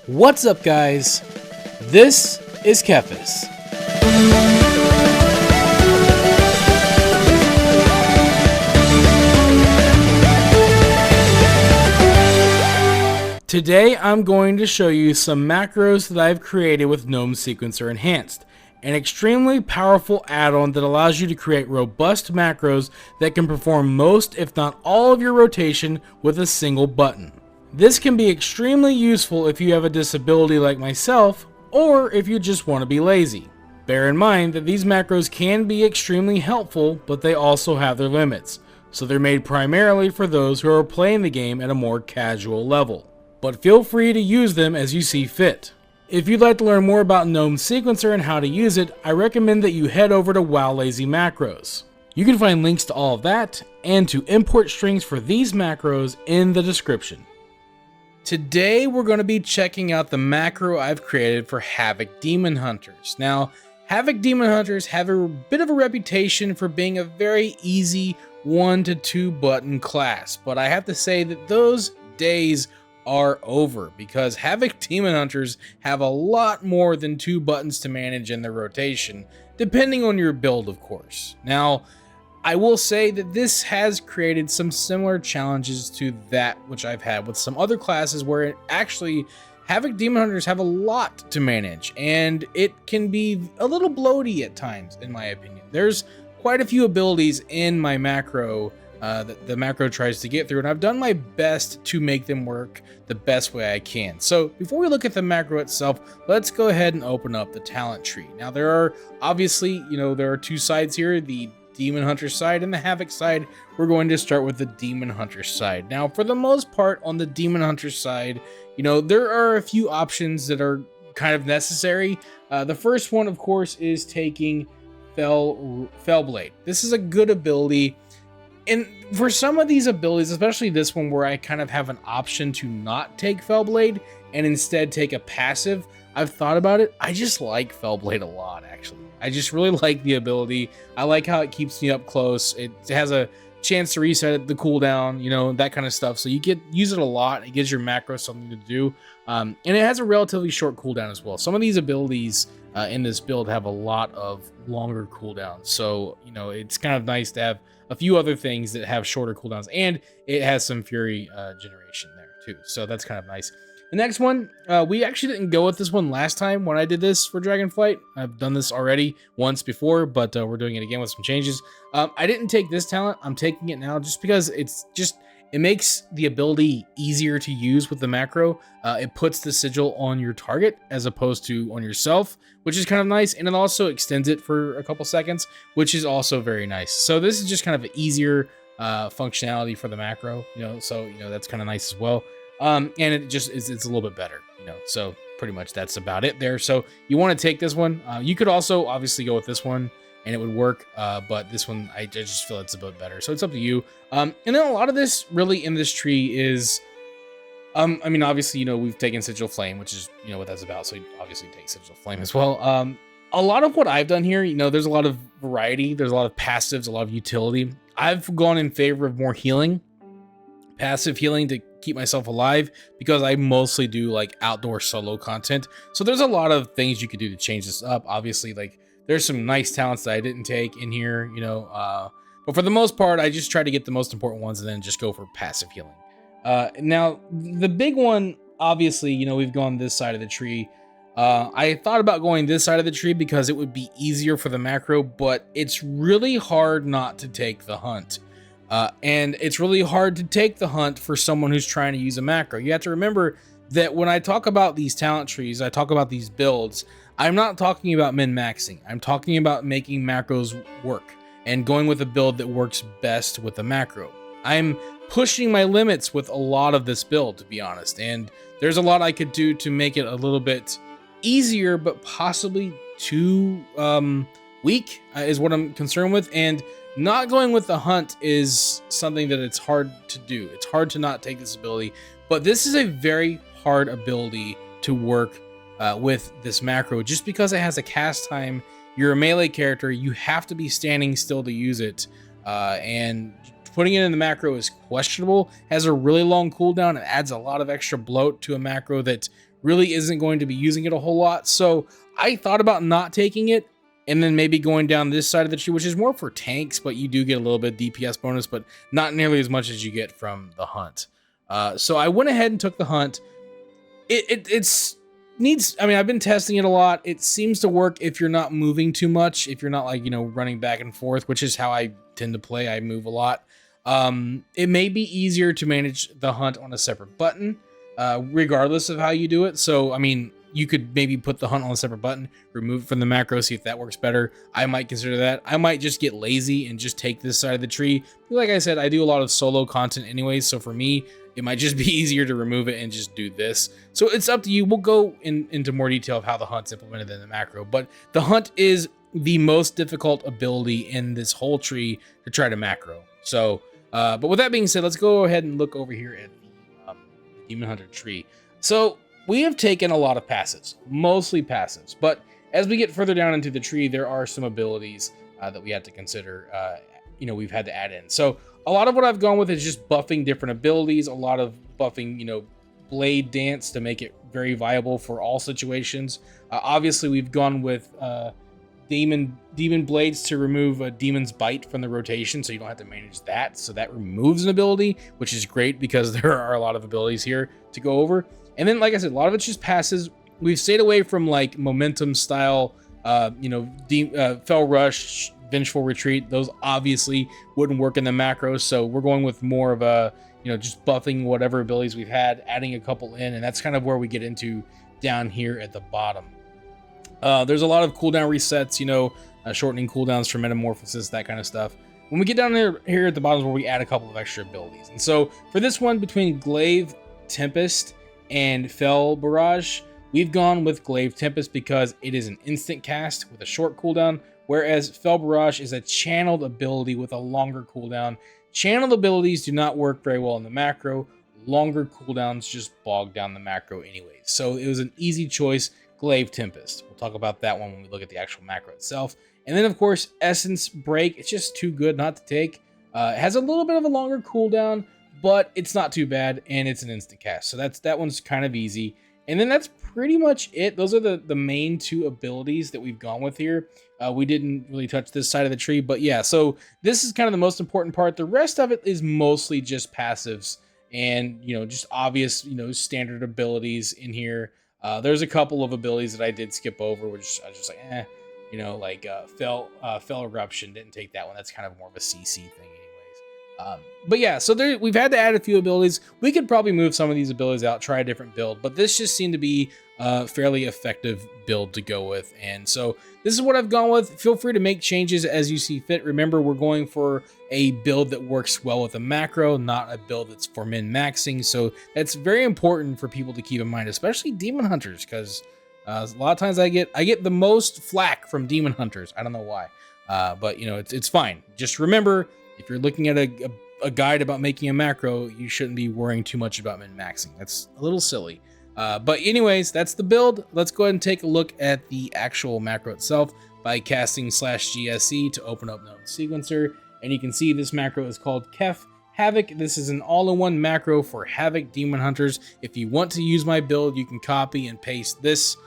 What's up, guys? This is TheKephas. Today I'm going to show you some macros that I've created with GNOME Sequencer Enhanced, an extremely powerful add-on that allows you to create robust macros that can perform most, if not all, of your rotation with a single button. This can be extremely useful if you have a disability like myself, or if you just want to be lazy. Bear in mind that these macros can be extremely helpful, but they also have their limits, so they're made primarily for those who are playing the game at a more casual level. But feel free to use them as you see fit. If you'd like to learn more about GNOME Sequencer and how to use it, I recommend that you head over to Wow Lazy Macros. You can find links to all of that, and to import strings for these macros in the description. Today we're going to be checking out the macro I've created for Havoc Demon Hunters. Now, Havoc Demon Hunters have a bit of a reputation for being a very easy 1 to 2 button class, but I have to say that those days are over, because Havoc Demon Hunters have a lot more than 2 buttons to manage in their rotation, depending on your build, of course. Now, I will say that this has created some similar challenges to that which I've had with some other classes, where actually Havoc Demon Hunters have a lot to manage, and it can be a little bloaty at times, in my opinion. There's quite a few abilities in my macro that the macro tries to get through, and I've done my best to make them work the best way I can. So before we look at the macro itself, let's go ahead and open up the talent tree. Now, there are obviously, there are 2 sides here, the Demon Hunter side and the Havoc side. We're going to start with the Demon Hunter side. Now, for the most part, on the Demon Hunter side, there are a few options that are kind of necessary. The first one, of course, is taking Fellblade. This is a good ability. And for some of these abilities, especially this one where I kind of have an option to not take Fellblade and instead take a passive, I've thought about it. I just like Fellblade a lot, actually. I just really like the ability. I like how it keeps me up close. It has a chance to reset the cooldown, that kind of stuff. So you use it a lot. It gives your macro something to do. And it has a relatively short cooldown as well. Some of these abilities in this build have a lot of longer cooldowns. So, it's kind of nice to have a few other things that have shorter cooldowns, and it has some Fury generation there too. So that's kind of nice. The next one, we actually didn't go with this one last time when I did this for Dragonflight. I've done this already once before, but we're doing it again with some changes. I didn't take this talent. I'm taking it now just because it makes the ability easier to use with the macro. It puts the sigil on your target as opposed to on yourself, which is kind of nice. And it also extends it for a couple seconds, which is also very nice. So this is just kind of an easier functionality for the macro, so, that's kind of nice as well. And it just is, it's a little bit better, so pretty much that's about it there. So you want to take this one. You could also obviously go with this one and it would work, but this one, I just feel it's a bit better. So it's up to you. And then a lot of this really in this tree is, obviously, we've taken Sigil Flame, which is, what that's about. So you obviously take Sigil Flame as well. A lot of what I've done here, there's a lot of variety. There's a lot of passives, a lot of utility. I've gone in favor of more healing, passive healing to keep myself alive, because I mostly do like outdoor solo content. So there's a lot of things you could do to change this up. Obviously, like there's some nice talents that I didn't take in here, but for the most part, I just try to get the most important ones and then just go for passive healing. Now, the big one, obviously, we've gone this side of the tree. I thought about going this side of the tree because it would be easier for the macro, but it's really hard not to take the hunt. And it's really hard to take the hunt for someone who's trying to use a macro. You have to remember that when I talk about these talent trees, I talk about these builds, I'm not talking about min-maxing. I'm talking about making macros work and going with a build that works best with the macro. I'm pushing my limits with a lot of this build, to be honest, and there's a lot I could do to make it a little bit easier, but possibly too weak is what I'm concerned with. And not going with the hunt is something that it's hard to do. It's hard to not take this ability, but this is a very hard ability to work with this macro, just because it has a cast time. You're a melee character, you have to be standing still to use it. and putting it in the macro is questionable. Has a really long cooldown. It adds a lot of extra bloat to a macro that really isn't going to be using it a whole lot. So I thought about not taking it and then maybe going down this side of the tree, which is more for tanks, but you do get a little bit of DPS bonus, but not nearly as much as you get from the hunt. So I went ahead and took the hunt. It's needs, I mean, I've been testing it a lot. It seems to work if you're not moving too much, if you're not like, running back and forth, which is how I tend to play. I move a lot. It may be easier to manage the hunt on a separate button, regardless of how you do it. So, I mean, you could maybe put the hunt on a separate button, remove it from the macro, see if that works better. I might consider that. I might just get lazy and just take this side of the tree. Like I said, I do a lot of solo content anyways, so for me, it might just be easier to remove it and just do this. So it's up to you. We'll go into more detail of how the hunt's implemented in the macro, but the hunt is the most difficult ability in this whole tree to try to macro. So, but with that being said, let's go ahead and look over here at the Demon Hunter tree. So we have taken a lot of passives, mostly passives, but as we get further down into the tree, there are some abilities that we have to consider, we've had to add in. So a lot of what I've gone with is just buffing different abilities, a lot of buffing, blade dance to make it very viable for all situations. Obviously, we've gone with demon blades to remove a demon's bite from the rotation, so you don't have to manage that. So that removes an ability, which is great because there are a lot of abilities here to go over. And then, like I said, a lot of it's just passes. We've stayed away from like momentum style, Fell Rush, Vengeful Retreat. Those obviously wouldn't work in the macros, so we're going with more of a, just buffing whatever abilities we've had, adding a couple in, and that's kind of where we get into down here at the bottom. There's a lot of cooldown resets, shortening cooldowns for metamorphosis, that kind of stuff. When we get down here at the bottom is where we add a couple of extra abilities. And so for this one, between Glaive Tempest and Fell Barrage, we've gone with Glaive Tempest because it is an instant cast with a short cooldown, whereas Fell Barrage is a channeled ability with a longer cooldown. Channeled abilities do not work very well in the macro. Longer cooldowns just bog down the macro anyways. So it was an easy choice, Glaive Tempest. We'll talk about that one when we look at the actual macro itself. And then, of course, Essence Break. It's just too good not to take. It has a little bit of a longer cooldown, but it's not too bad, and it's an instant cast. So that one's kind of easy. And then that's pretty much it. Those are the main two abilities that we've gone with here. We didn't really touch this side of the tree, but yeah, so this is kind of the most important part. The rest of it is mostly just passives and, just obvious, standard abilities in here. There's a couple of abilities that I did skip over, which I was just like, Fell Eruption, didn't take that one. That's kind of more of a CC thing anyways. But yeah, so we've had to add a few abilities. We could probably move some of these abilities out, try a different build, but this just seemed to be a fairly effective build to go with. And so this is what I've gone with. Feel free to make changes as you see fit. Remember, we're going for a build that works well with a macro, not a build that's for min-maxing. So that's very important for people to keep in mind, especially Demon Hunters, because a lot of times I get the most flack from Demon Hunters. I don't know why, but it's fine. Just remember, if you're looking at a guide about making a macro, you shouldn't be worrying too much about min-maxing. That's a little silly. But anyways, that's the build. Let's go ahead and take a look at the actual macro itself by casting /GSE to open up Node Sequencer. And you can see this macro is called Havoc. This is an all-in-one macro for Havoc Demon Hunters. If you want to use my build, you can copy and paste this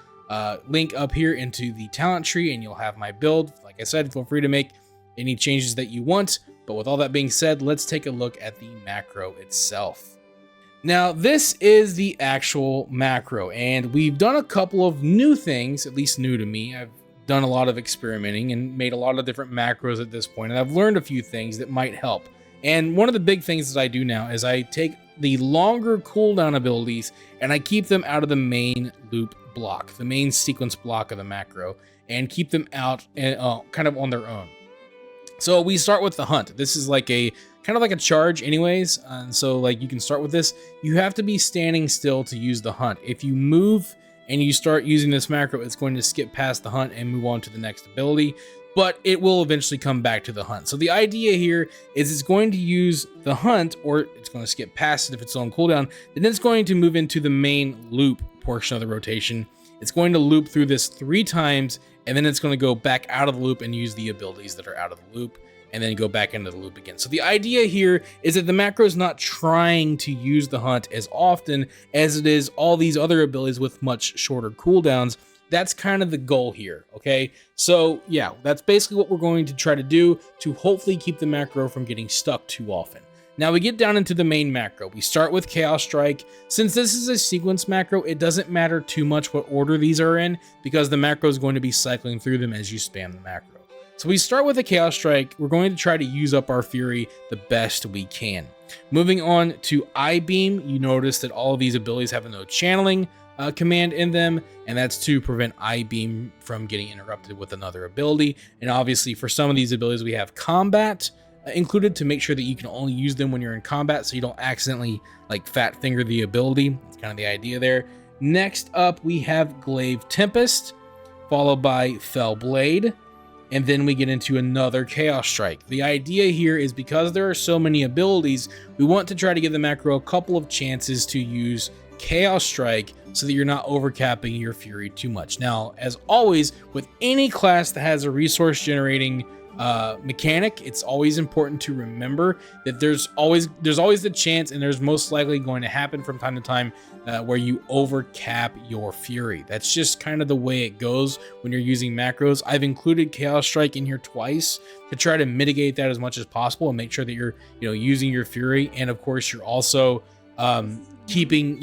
link up here into the talent tree and you'll have my build. Like I said, feel free to make any changes that you want. But with all that being said, let's take a look at the macro itself. Now, this is the actual macro, and we've done a couple of new things, at least new to me. I've done a lot of experimenting and made a lot of different macros at this point, and I've learned a few things that might help. And one of the big things that I do now is I take the longer cooldown abilities and I keep them out of the main loop block, the main sequence block of the macro, and keep them out and kind of on their own. So we start with the hunt. This is like a kind of like a charge anyways. And so like you can start with this. You have to be standing still to use the hunt. If you move and you start using this macro, it's going to skip past the hunt and move on to the next ability, but it will eventually come back to the hunt. So the idea here is it's going to use the hunt, or it's going to skip past it if it's on cooldown, then it's going to move into the main loop portion of the rotation. It's going to loop through this 3 times, and then it's going to go back out of the loop and use the abilities that are out of the loop. and then go back into the loop again. So the idea here is that the macro is not trying to use the hunt as often as it is all these other abilities with much shorter cooldowns. That's kind of the goal here, okay? So yeah, that's basically what we're going to try to do to hopefully keep the macro from getting stuck too often. Now we get down into the main macro. We start with Chaos Strike. Since this is a sequence macro, it doesn't matter too much what order these are in because the macro is going to be cycling through them as you spam the macro. So we start with a Chaos Strike. We're going to try to use up our Fury the best we can. Moving on to I-Beam, you notice that all of these abilities have a no channeling command in them, and that's to prevent I-Beam from getting interrupted with another ability. And obviously for some of these abilities we have combat included to make sure that you can only use them when you're in combat so you don't accidentally like fat finger the ability. That's kind of the idea there. Next up we have Glaive Tempest, followed by Fell Blade, and then we get into another Chaos Strike. The idea here is because there are so many abilities, we want to try to give the macro a couple of chances to use Chaos Strike so that you're not overcapping your Fury too much. Now, as always, with any class that has a resource generating mechanic, it's always important to remember that there's always the chance, and there's most likely going to happen from time to time, where you overcap your Fury. That's just kind of the way it goes when you're using macros. I've included Chaos Strike in here twice to try to mitigate that as much as possible and make sure that you're using your Fury, and of course you're also keeping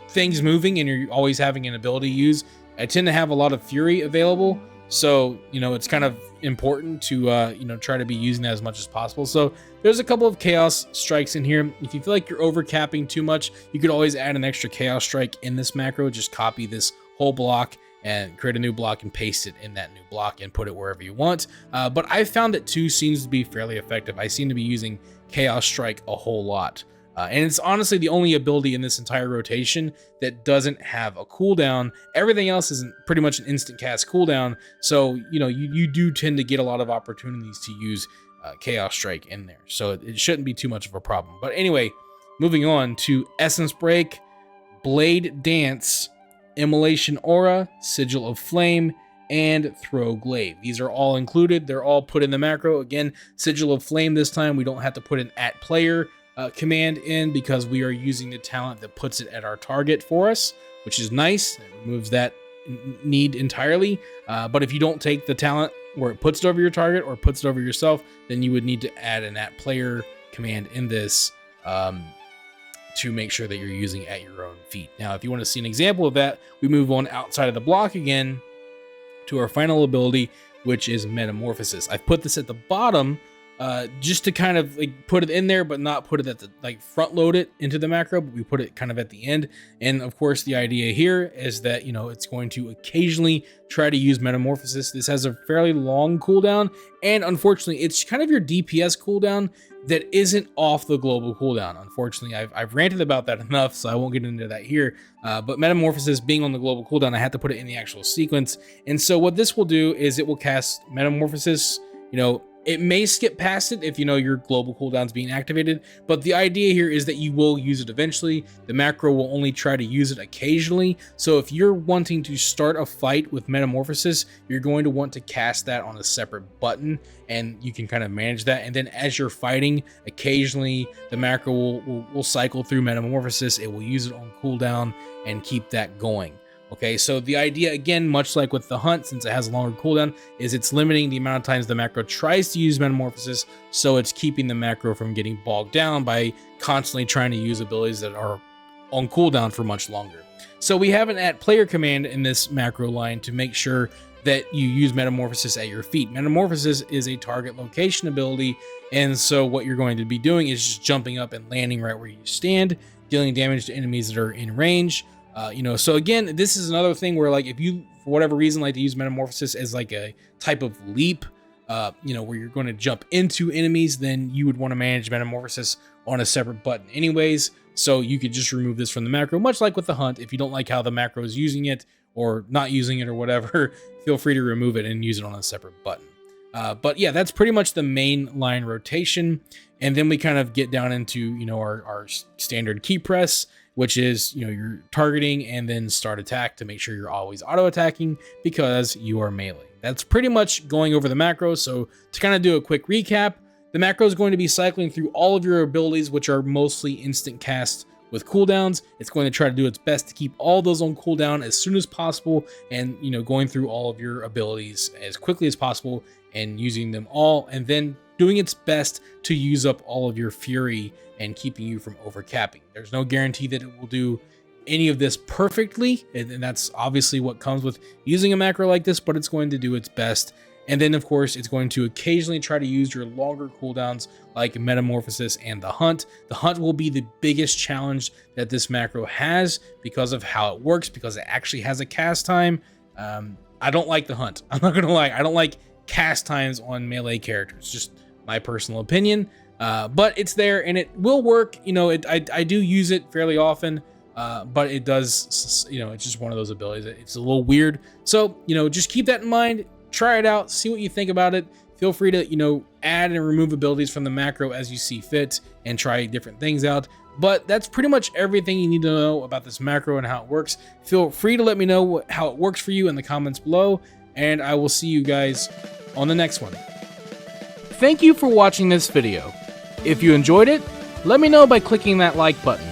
things moving, and you're always having an ability to use. I tend to have a lot of Fury available, so it's kind of important to try to be using that as much as possible. So there's a couple of Chaos Strikes in here. If you feel like you're overcapping too much, you could always add an extra Chaos Strike in this macro. Just copy this whole block and create a new block and paste it in that new block and put it wherever you want. But I found that 2 seems to be fairly effective. I seem to be using Chaos Strike a whole lot. And it's honestly the only ability in this entire rotation that doesn't have a cooldown. Everything else is pretty much an instant cast cooldown. So, you do tend to get a lot of opportunities to use Chaos Strike in there. So it shouldn't be too much of a problem. But anyway, moving on to Essence Break, Blade Dance, Immolation Aura, Sigil of Flame, and Throw Glaive. These are all included. They're all put in the macro. Again, Sigil of Flame this time, we don't have to put an @player command in because we are using the talent that puts it at our target for us, which is nice. It removes that need entirely. But if you don't take the talent where it puts it over your target or puts it over yourself, then you would need to add an @player command in this to make sure that you're using at your own feet. Now, if you want to see an example of that, we move on outside of the block again to our final ability, which is Metamorphosis. I've put this at the bottom just to kind of put it in there, but not put it at the front load it into the macro, but we put it kind of at the end. And of course, the idea here is that it's going to occasionally try to use Metamorphosis. This has a fairly long cooldown, and unfortunately, it's kind of your DPS cooldown that isn't off the global cooldown. Unfortunately, I've ranted about that enough, so I won't get into that here. But Metamorphosis being on the global cooldown, I had to put it in the actual sequence. And so what this will do is it will cast Metamorphosis. It may skip past it if your global cooldown's being activated, but the idea here is that you will use it eventually. The macro will only try to use it occasionally. So if you're wanting to start a fight with Metamorphosis, you're going to want to cast that on a separate button, and you can kind of manage that. And then as you're fighting, occasionally the macro will cycle through Metamorphosis. It will use it on cooldown and keep that going. Okay, so the idea, again, much like with the hunt, since it has a longer cooldown, is it's limiting the amount of times the macro tries to use Metamorphosis, so it's keeping the macro from getting bogged down by constantly trying to use abilities that are on cooldown for much longer. So we have an @player command in this macro line to make sure that you use Metamorphosis at your feet. Metamorphosis is a target location ability, and so what you're going to be doing is just jumping up and landing right where you stand, dealing damage to enemies that are in range. So again, this is another thing where if you, for whatever reason, like to use Metamorphosis as a type of leap, where you're going to jump into enemies, then you would want to manage Metamorphosis on a separate button anyways. So you could just remove this from the macro, much like with the hunt. If you don't like how the macro is using it or not using it or whatever, feel free to remove it and use it on a separate button. But yeah, that's pretty much the main line rotation. And then we kind of get down into, our standard key press, which is, your targeting and then start attack to make sure you're always auto attacking because you are melee. That's pretty much going over the macros. So to kind of do a quick recap, the macro is going to be cycling through all of your abilities, which are mostly instant cast with cooldowns. It's going to try to do its best to keep all those on cooldown as soon as possible, and going through all of your abilities as quickly as possible and using them all, and then doing its best to use up all of your fury and keeping you from overcapping. There's no guarantee that it will do any of this perfectly, and that's obviously what comes with using a macro like this, but it's going to do its best. And then of course it's going to occasionally try to use your longer cooldowns like Metamorphosis and the Hunt. The Hunt will be the biggest challenge that this macro has because of how it works, because it actually has a cast time. I don't like the Hunt. I'm not gonna lie, I don't like cast times on melee characters, just my personal opinion. But it's there and it will work. I do use it fairly often. But it does, it's just one of those abilities. It's a little weird. So, just keep that in mind. Try it out. See what you think about it. Feel free to, add and remove abilities from the macro as you see fit and try different things out. But that's pretty much everything you need to know about this macro and how it works. Feel free to let me know how it works for you in the comments below. And I will see you guys on the next one. Thank you for watching this video. If you enjoyed it, let me know by clicking that like button.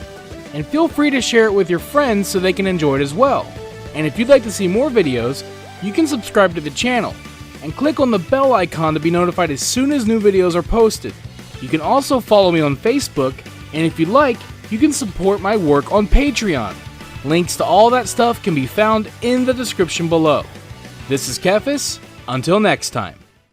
And feel free to share it with your friends so they can enjoy it as well. And if you'd like to see more videos, you can subscribe to the channel and click on the bell icon to be notified as soon as new videos are posted. You can also follow me on Facebook, and if you'd like, you can support my work on Patreon. Links to all that stuff can be found in the description below. This is TheKephas. Until next time.